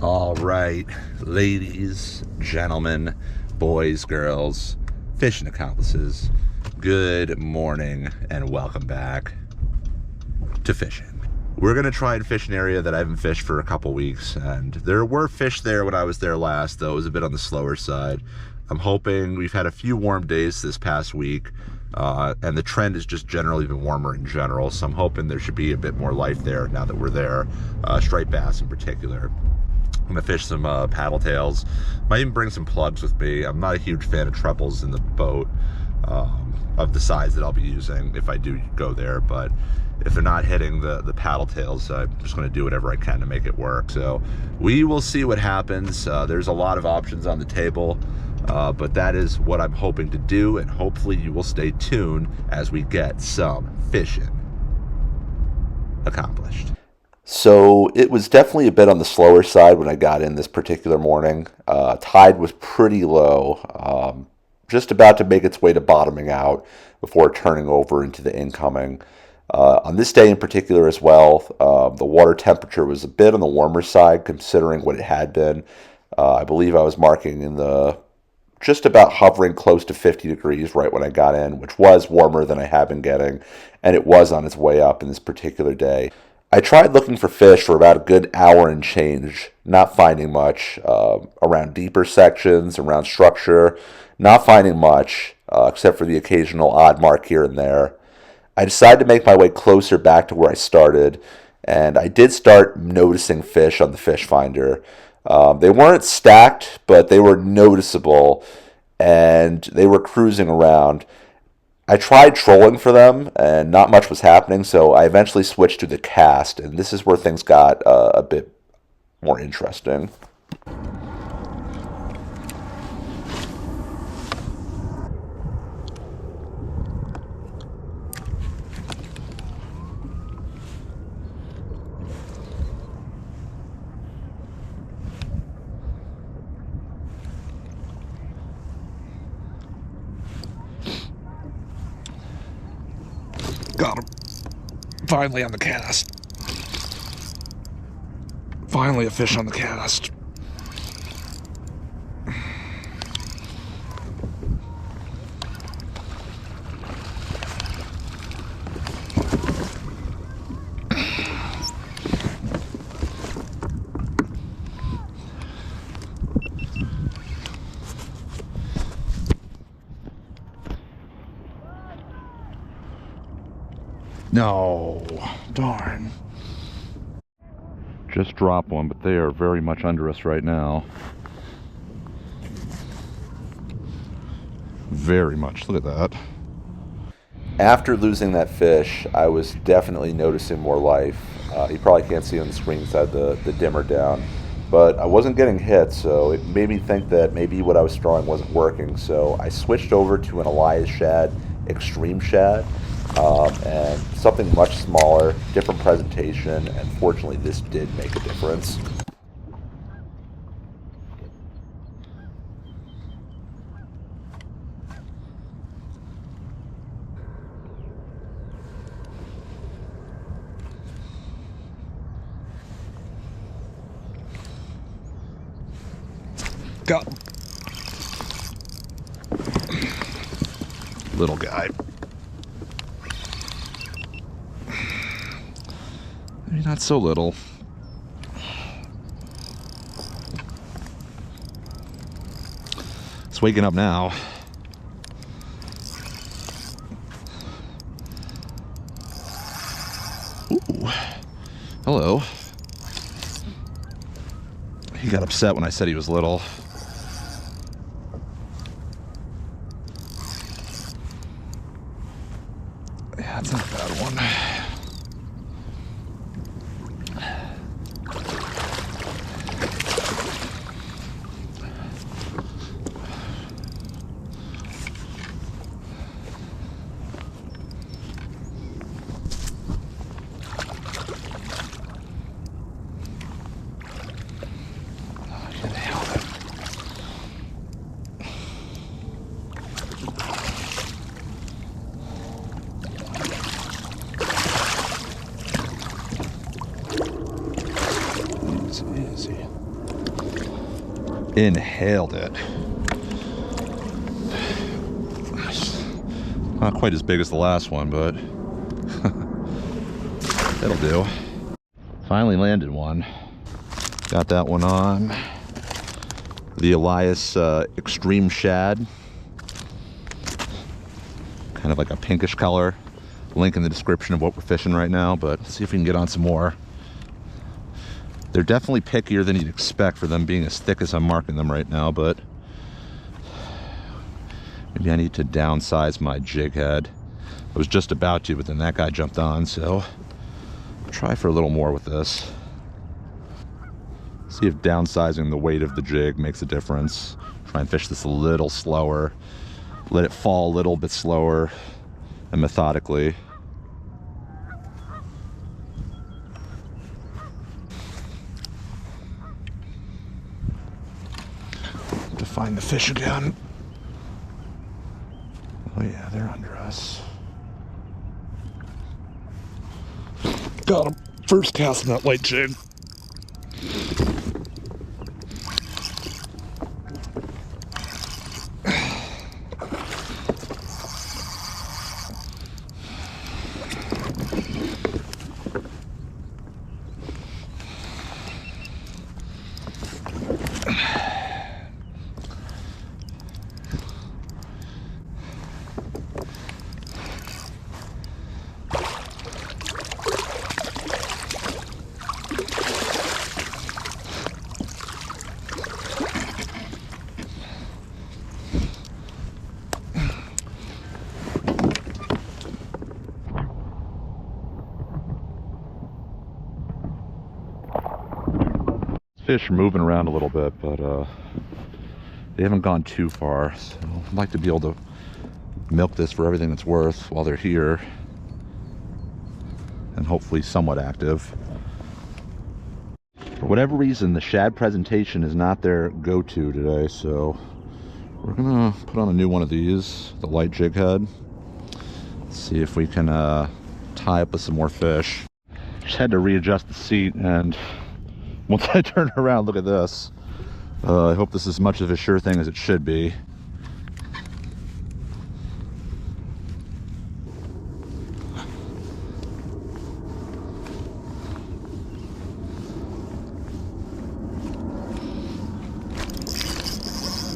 All right, ladies, gentlemen, boys, girls, fishing accomplices, good morning and welcome back to fishing. We're gonna try and fish an area that I haven't fished for a couple weeks, and there were fish there when I was there last, though it was a bit on the slower side. I'm hoping we've had a few warm days this past week, and the trend has just generally been warmer in general, so I'm hoping there should be a bit more life there now that we're there, striped bass in particular. I'm gonna fish some paddle tails. Might even bring some plugs with me. I'm not a huge fan of trebles in the boat of the size that I'll be using if I do go there, but if they're not hitting the paddle tails, I'm just gonna do whatever I can to make it work. So we will see what happens. There's a lot of options on the table, but that is what I'm hoping to do, and hopefully you will stay tuned as we get some fishing accomplished. So it was definitely a bit on the slower side when I got in this particular morning. Tide was pretty low, just about to make its way to bottoming out before turning over into the incoming. On this day in particular as well, the water temperature was a bit on the warmer side considering what it had been. I believe I was marking in the just about hovering close to 50 degrees right when I got in, which was warmer than I have been getting, and it was on its way up in this particular day. I tried looking for fish for about a good hour and change, not finding much. Around deeper sections, around structure, not finding much, except for the occasional odd mark here and there. I decided to make my way closer back to where I started, and I did start noticing fish on the fish finder. They weren't stacked, but they were noticeable, and they were cruising around. I tried trolling for them, and not much was happening, so I eventually switched to the cast, and this is where things got a bit more interesting. Got him. Finally on the cast. Finally a fish on the cast. No, darn. Just dropped one, but they are very much under us right now. Very much. Look at that. After losing that fish, I was definitely noticing more life. You probably can't see on the screen inside the dimmer down, but I wasn't getting hit, so it made me think that maybe what I was throwing wasn't working. So I switched over to an Elias shad, extreme shad, and something much smaller, different presentation, and fortunately this did make a difference. Got him. Little guy. Maybe not so little. It's waking up now. Ooh. Hello. He got upset when I said he was little. Yeah, it's not a bad one. Easy. Inhaled it. Not quite as big as the last one, but that'll do. Finally landed one. Got that one on the Elias Extreme Shad. Kind of like a pinkish color. Link in the description of what we're fishing right now, but let's see if we can get on some more. They're definitely pickier than you'd expect for them being as thick as I'm marking them right now, but maybe I need to downsize my jig head. I was just about to, but then that guy jumped on, so I'll try for a little more with this. See if downsizing the weight of the jig makes a difference. Try and fish this a little slower. Let it fall a little bit slower and methodically. To find the fish again. Oh yeah, they're under us. Got him. First cast on that light jig. Fish are moving around a little bit, but they haven't gone too far, so I'd like to be able to milk this for everything it's worth while they're here and hopefully somewhat active. For whatever reason, the shad presentation is not their go-to today, so we're gonna put on a new one of these, the light jig head. See if we can tie up with some more fish. Just had to readjust the seat, and once I turn around, look at this. I hope this is as much of a sure thing as it should be.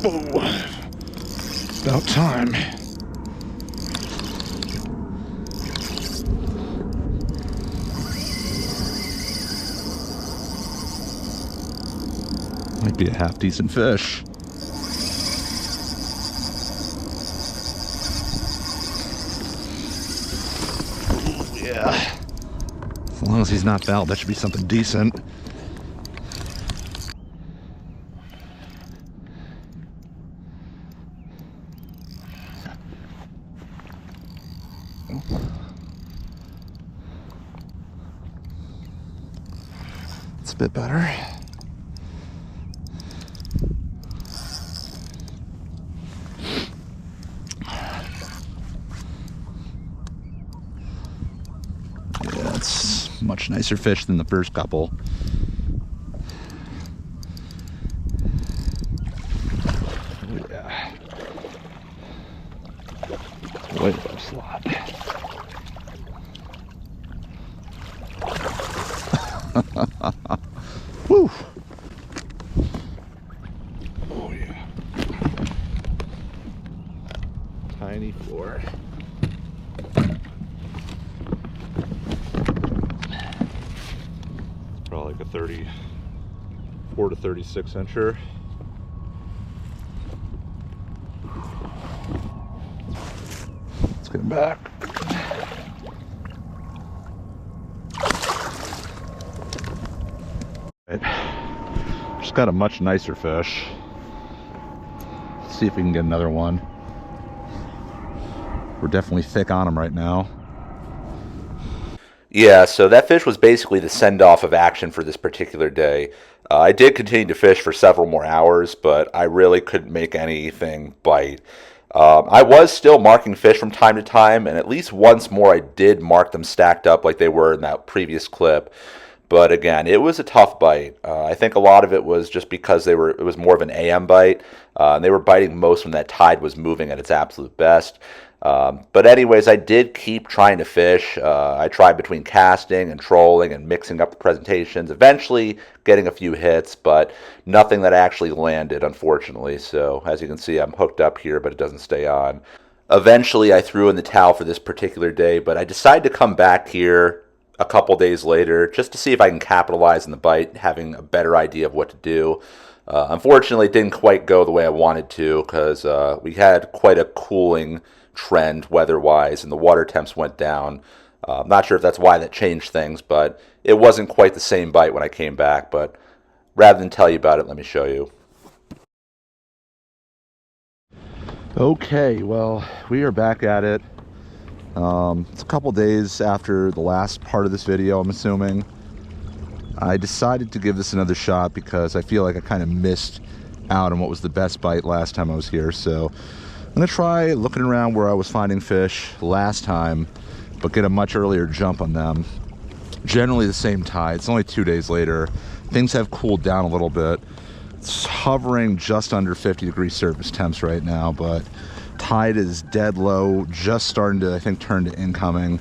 Oh, about time. Might be a half decent fish. Ooh, yeah. As long as he's not fouled, that should be something decent. It's a bit better. Much nicer fish than the first couple. Oh yeah. Way above slot. Woo! Oh yeah. Tiny floor. Probably like a 34 to 36 incher. Let's get him back. Right. Just got a much nicer fish. Let's see if we can get another one. We're definitely thick on them right now. Yeah, so that fish was basically the send-off of action for this particular day. I did continue to fish for several more hours, but I really couldn't make anything bite. I was still marking fish from time to time, and at least once more I did mark them stacked up like they were in that previous clip. But again, it was a tough bite. I think a lot of it was just because it was more of an AM bite. And they were biting most when that tide was moving at its absolute best. But anyways, I did keep trying to fish. I tried between casting and trolling and mixing up the presentations, eventually getting a few hits, but nothing that actually landed, unfortunately. So as you can see, I'm hooked up here, but it doesn't stay on. Eventually, I threw in the towel for this particular day, but I decided to come back here a couple days later just to see if I can capitalize on the bite, having a better idea of what to do. Unfortunately, it didn't quite go the way I wanted to because we had quite a cooling trend weather-wise, and the water temps went down. I'm not sure if that's why that changed things, but it wasn't quite the same bite when I came back. But rather than tell you about it, let me show you. Okay, well, we are back at it. It's a couple days after the last part of this video, I'm assuming. I decided to give this another shot because I feel like I kind of missed out on what was the best bite last time I was here. So I'm gonna try looking around where I was finding fish last time, but get a much earlier jump on them. Generally the same tide. It's only 2 days later. Things have cooled down a little bit. It's hovering just under 50-degree surface temps right now, but tide is dead low, just starting to, I think, turn to incoming.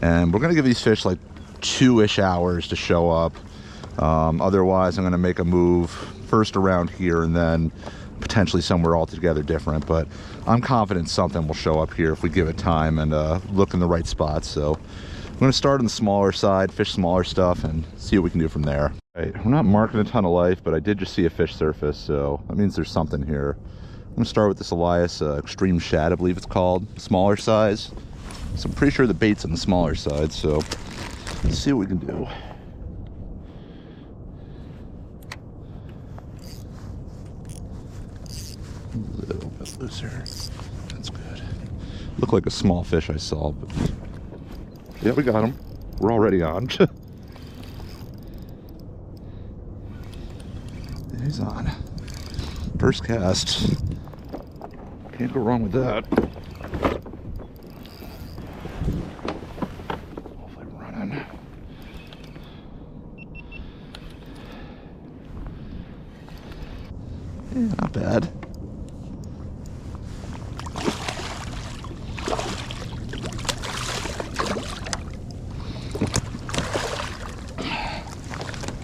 And we're gonna give these fish like 2-ish hours to show up. Otherwise, I'm gonna make a move first around here and then potentially somewhere altogether different. But I'm confident something will show up here if we give it time and look in the right spots. So I'm gonna start on the smaller side, fish smaller stuff, and see what we can do from there. Right, we're not marking a ton of life, but I did just see a fish surface, so that means there's something here. I'm gonna start with this Elias Extreme Shad, I believe it's called, smaller size. So I'm pretty sure the bait's on the smaller side, so let's see what we can do. A little bit looser. That's good. Looked like a small fish I saw, but yeah, we got him. We're already on. He's on. First cast. Can't go wrong with that. Hopefully running. Yeah, not bad.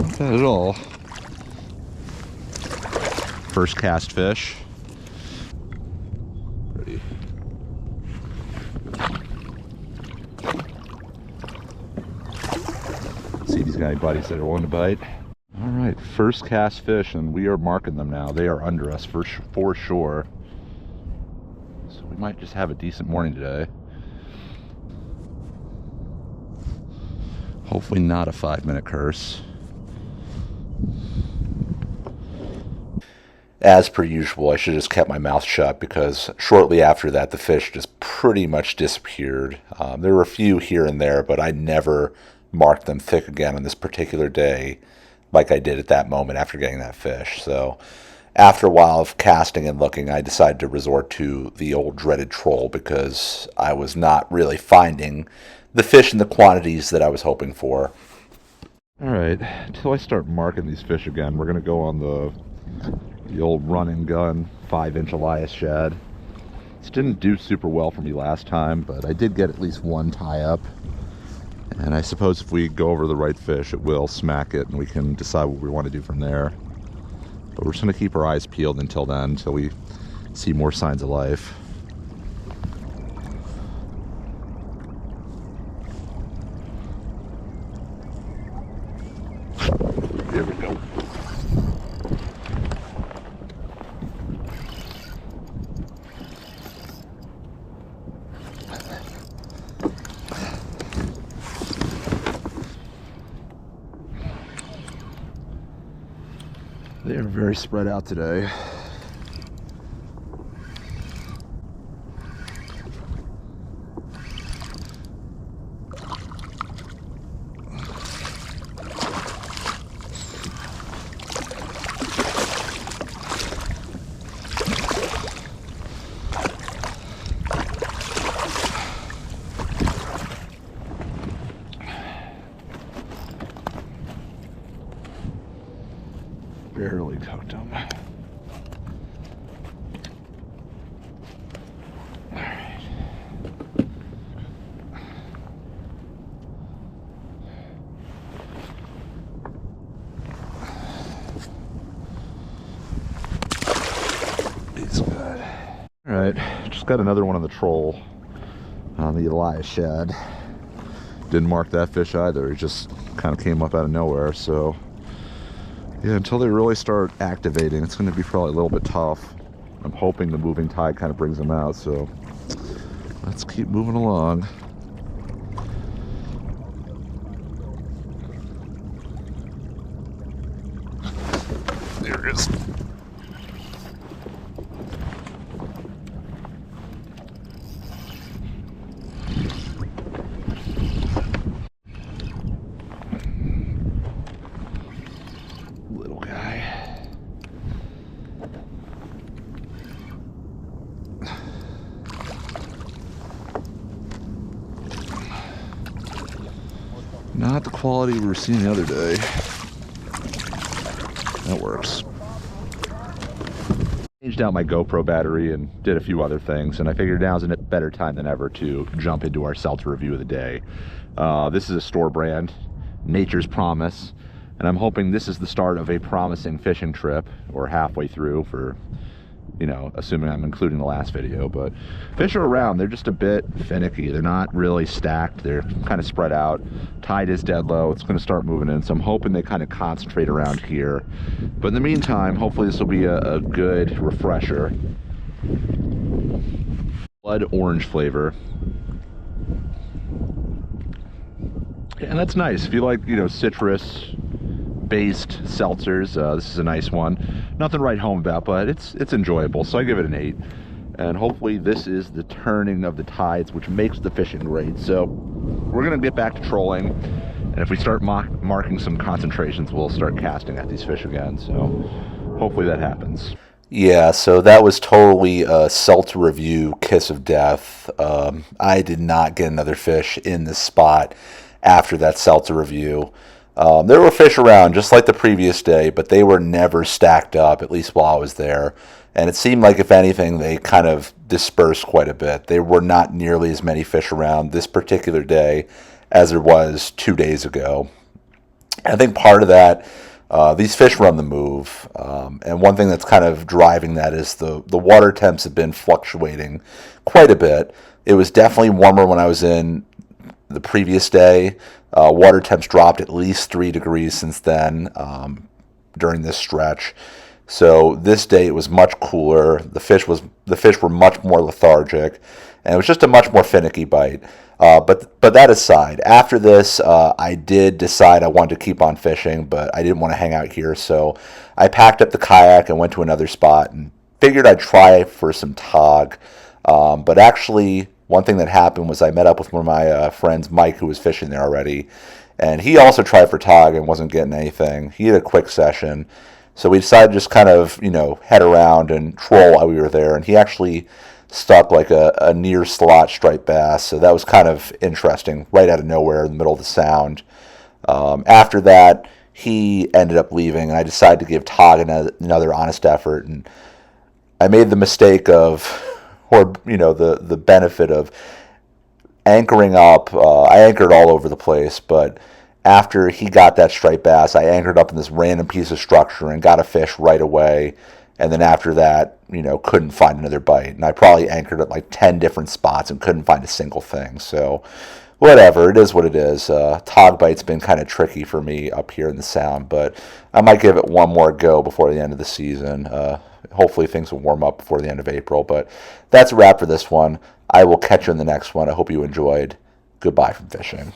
Not bad at all. First cast fish. Pretty. See if these got any buddies that are willing to bite. All right, first cast fish, and we are marking them now. They are under us for sure. So we might just have a decent morning today. Hopefully not a 5-minute curse. As per usual, I should have just kept my mouth shut because shortly after that, the fish just pretty much disappeared. There were a few here and there, but I never marked them thick again on this particular day like I did at that moment after getting that fish. So after a while of casting and looking, I decided to resort to the old dreaded troll because I was not really finding the fish in the quantities that I was hoping for. All right, until I start marking these fish again, we're gonna go on the old run and gun 5-inch Elias shad. This didn't do super well for me last time, but I did get at least one tie up. And I suppose if we go over the right fish, it will smack it and we can decide what we want to do from there. But we're just gonna keep our eyes peeled until then, until we see more signs of life. Here we go. They are very spread out today. barely cooked them. Alright, just got another one on the troll on the Elias shad. Didn't mark that fish either, he just kind of came up out of nowhere. So yeah, until they really start activating, it's going to be probably a little bit tough. I'm hoping the moving tide kind of brings them out, so let's keep moving along. There it is. Little guy. Not the quality we were seeing the other day. That works. Changed out my GoPro battery and did a few other things, and I figured now's a better time than ever to jump into our seltzer review of the day. This is a store brand, Nature's Promise, and I'm hoping this is the start of a promising fishing trip, or halfway through for, you know, assuming I'm including the last video. But fish are around, they're just a bit finicky. They're not really stacked, they're kind of spread out. Tide is dead low, it's going to start moving in, so I'm hoping they kind of concentrate around here. But in the meantime, hopefully this will be a good refresher. Blood orange flavor. And that's nice. If you like, you know, citrus based seltzers, this is a nice one. Nothing to write home about, but it's enjoyable, so I give it an 8. And hopefully this is the turning of the tides, which makes the fishing great. So we're gonna get back to trolling, and if we start marking some concentrations, we'll start casting at these fish again. So hopefully that happens. Yeah, so that was totally a seltzer review kiss of death. I did not get another fish in this spot after that seltzer review. There were fish around just like the previous day, but they were never stacked up, at least while I was there. And it seemed like, if anything, they kind of dispersed quite a bit. There were not nearly as many fish around this particular day as there was 2 days ago. I think part of that, these fish were on the move. And one thing that's kind of driving that is the water temps have been fluctuating quite a bit. It was definitely warmer when I was in the previous day. Water temps dropped at least 3 degrees since then, during this stretch. So this day it was much cooler. The fish were much more lethargic, and it was just a much more finicky bite. But that aside, after this, I did decide I wanted to keep on fishing, but I didn't want to hang out here. So I packed up the kayak and went to another spot and figured I'd try for some tog. But actually, one thing that happened was I met up with one of my friends, Mike, who was fishing there already, and he also tried for tog and wasn't getting anything. He had a quick session, so we decided to just kind of, you know, head around and troll while we were there, and he actually stuck like a near slot striped bass, so that was kind of interesting, right out of nowhere in the middle of the sound. After that, he ended up leaving, and I decided to give tog another honest effort, and I made the mistake of, or, you know, the benefit of anchoring up. I anchored all over the place, but after he got that striped bass, I anchored up in this random piece of structure and got a fish right away. And then after that, you know, couldn't find another bite. And I probably anchored at like 10 different spots and couldn't find a single thing. So whatever, it is what it is. Tog bite's been kind of tricky for me up here in the Sound, but I might give it one more go before the end of the season. Hopefully things will warm up before the end of April. But that's a wrap for this one. I will catch you in the next one. I hope you enjoyed. Goodbye from fishing.